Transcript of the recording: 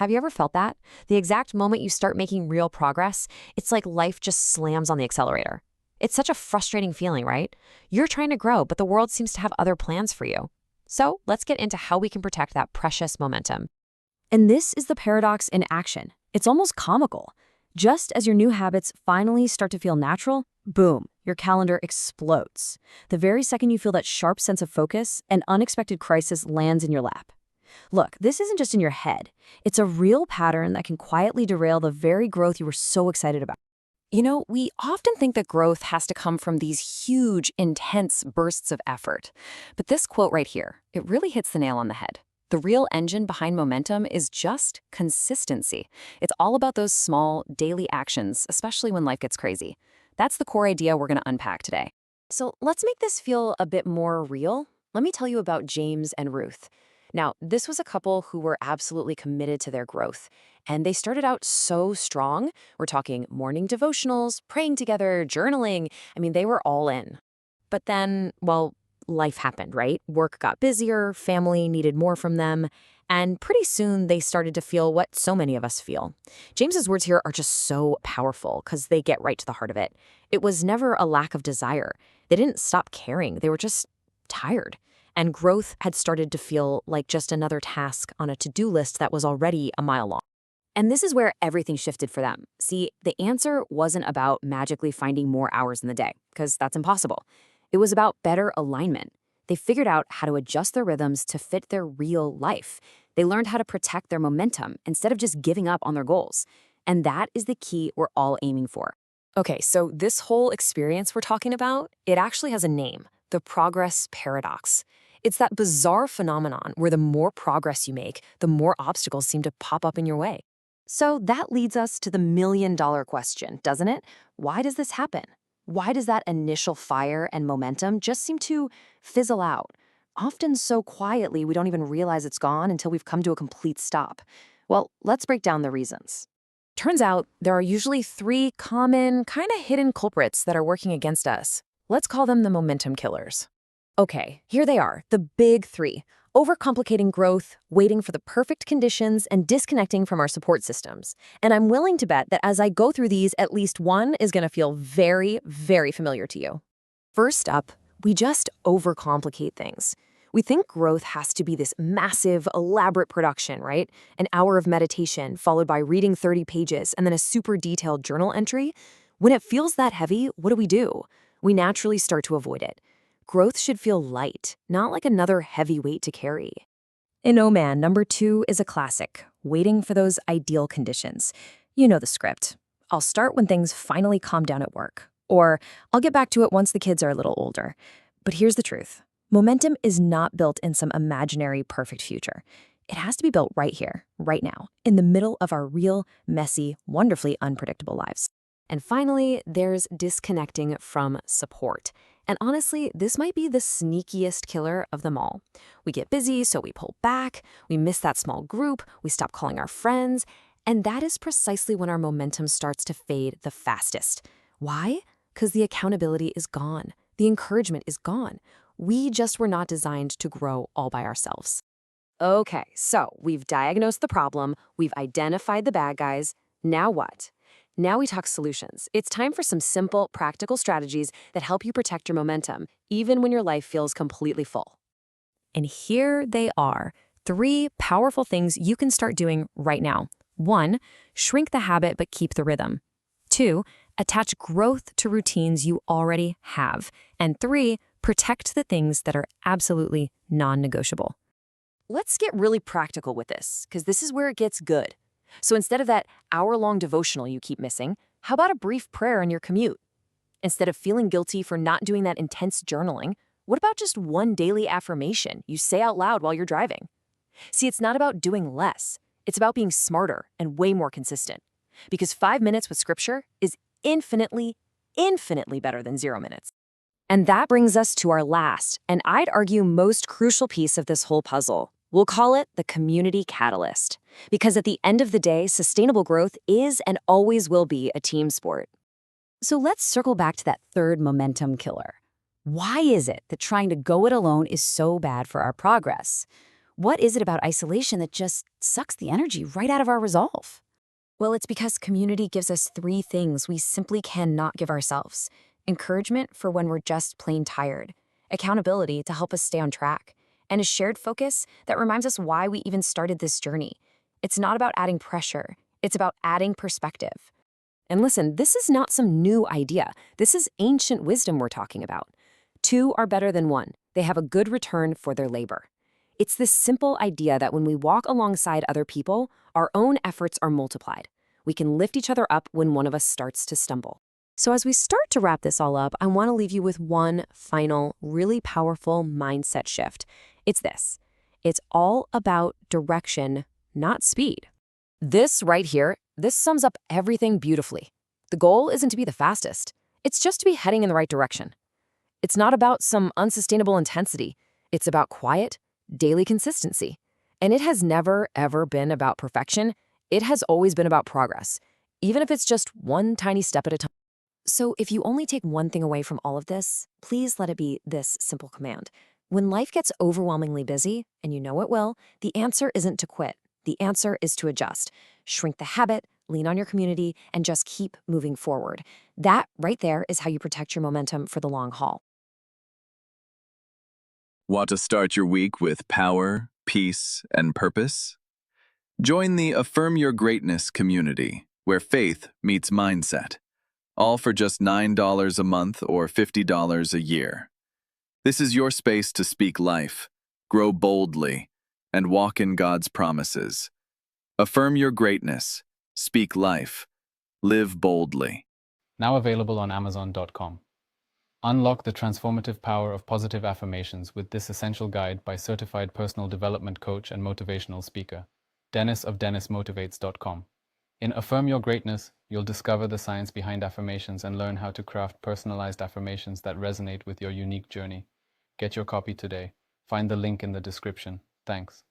Have you ever felt that? The exact moment you start making real progress, it's like life just slams on the accelerator. It's such a frustrating feeling, right? You're trying to grow, but the world seems to have other plans for you. So let's get into how we can protect that precious momentum. And this is the paradox in action. It's almost comical. Just as your new habits finally start to feel natural, boom, your calendar explodes. The very second you feel that sharp sense of focus, an unexpected crisis lands in your lap. Look, this isn't just in your head. It's a real pattern that can quietly derail the very growth you were so excited about. We often think that growth has to come from these huge, intense bursts of effort. But this quote right here, it really hits the nail on the head. The real engine behind momentum is just consistency. It's all about those small, daily actions, especially when life gets crazy. That's the core idea we're going to unpack today. So let's make this feel a bit more real. Let me tell you about James and Ruth. Now, this was a couple who were absolutely committed to their growth. And they started out so strong. We're talking morning devotionals, praying together, journaling. They were all in. But then, well, life happened, right? Work got busier, family needed more from them, and pretty soon they started to feel what so many of us feel. James's words here are just so powerful because they get right to the heart of it. It was never a lack of desire. They didn't stop caring. They were just tired. And growth had started to feel like just another task on a to-do list that was already a mile long. And this is where everything shifted for them. See, the answer wasn't about magically finding more hours in the day, because that's impossible. It was about better alignment. They figured out how to adjust their rhythms to fit their real life. They learned how to protect their momentum instead of just giving up on their goals. And that is the key we're all aiming for. Okay, so this whole experience we're talking about, it actually has a name, the progress paradox. It's that bizarre phenomenon where the more progress you make, the more obstacles seem to pop up in your way. So that leads us to the million-dollar question, doesn't it? Why does this happen? Why does that initial fire and momentum just seem to fizzle out? Often so quietly we don't even realize it's gone until we've come to a complete stop. Well, let's break down the reasons. Turns out there are usually three common, kind of hidden culprits that are working against us. Let's call them the momentum killers. Okay, here they are, the big three. Overcomplicating growth, waiting for the perfect conditions, and disconnecting from our support systems. And I'm willing to bet that as I go through these, at least one is going to feel very, very familiar to you. First up, we just overcomplicate things. We think growth has to be this massive, elaborate production, right? An hour of meditation followed by reading 30 pages and then a super detailed journal entry. When it feels that heavy, what do? We naturally start to avoid it. Growth should feel light, not like another heavy weight to carry. In Oh Man, number 2 is a classic, waiting for those ideal conditions. You know the script. I'll start when things finally calm down at work. Or I'll get back to it once the kids are a little older. But here's the truth. Momentum is not built in some imaginary perfect future. It has to be built right here, right now, in the middle of our real, messy, wonderfully unpredictable lives. And finally, there's disconnecting from support. And honestly, this might be the sneakiest killer of them all. We get busy, so we pull back, we miss that small group, we stop calling our friends, and that is precisely when our momentum starts to fade the fastest. Why? Because the accountability is gone. The encouragement is gone. We just were not designed to grow all by ourselves. Okay, so we've diagnosed the problem, we've identified the bad guys. Now what? Now we talk solutions. It's time for some simple, practical strategies that help you protect your momentum, even when your life feels completely full. And here they are, 3 powerful things you can start doing right now. 1, shrink the habit but keep the rhythm. 2, attach growth to routines you already have. And 3, protect the things that are absolutely non-negotiable. Let's get really practical with this, because this is where it gets good. So instead of that hour-long devotional you keep missing, how about a brief prayer in your commute? Instead of feeling guilty for not doing that intense journaling, what about just one daily affirmation you say out loud while you're driving? See, it's not about doing less. It's about being smarter and way more consistent. Because 5 minutes with scripture is infinitely, infinitely better than 0 minutes. And that brings us to our last, and I'd argue most crucial piece of this whole puzzle. We'll call it the community catalyst. Because at the end of the day, sustainable growth is and always will be a team sport. So let's circle back to that third momentum killer. Why is it that trying to go it alone is so bad for our progress? What is it about isolation that just sucks the energy right out of our resolve? Well, it's because community gives us three things we simply cannot give ourselves: encouragement for when we're just plain tired, accountability to help us stay on track, and a shared focus that reminds us why we even started this journey. It's not about adding pressure, it's about adding perspective. And listen, this is not some new idea. This is ancient wisdom we're talking about. Two are better than one. They have a good return for their labor. It's this simple idea that when we walk alongside other people, our own efforts are multiplied. We can lift each other up when one of us starts to stumble. So as we start to wrap this all up, I want to leave you with one final, really powerful mindset shift. It's this. It's all about direction, not speed. This right here, this sums up everything beautifully. The goal isn't to be the fastest. It's just to be heading in the right direction. It's not about some unsustainable intensity. It's about quiet, daily consistency. And it has never, ever been about perfection. It has always been about progress, even if it's just one tiny step at a time. So if you only take one thing away from all of this, please let it be this simple command. When life gets overwhelmingly busy, and you know it will, the answer isn't to quit. The answer is to adjust. Shrink the habit, lean on your community, and just keep moving forward. That right there is how you protect your momentum for the long haul. Want to start your week with power, peace, and purpose? Join the Affirm Your Greatness community, where faith meets mindset, all for just $9 a month or $50 a year. This is your space to speak life, grow boldly, and walk in God's promises. Affirm your greatness, speak life, live boldly. Now available on Amazon.com. Unlock the transformative power of positive affirmations with this essential guide by certified personal development coach and motivational speaker, Dennis of DennisMotivates.com. In Affirm Your Greatness, you'll discover the science behind affirmations and learn how to craft personalized affirmations that resonate with your unique journey. Get your copy today. Find the link in the description. Thanks.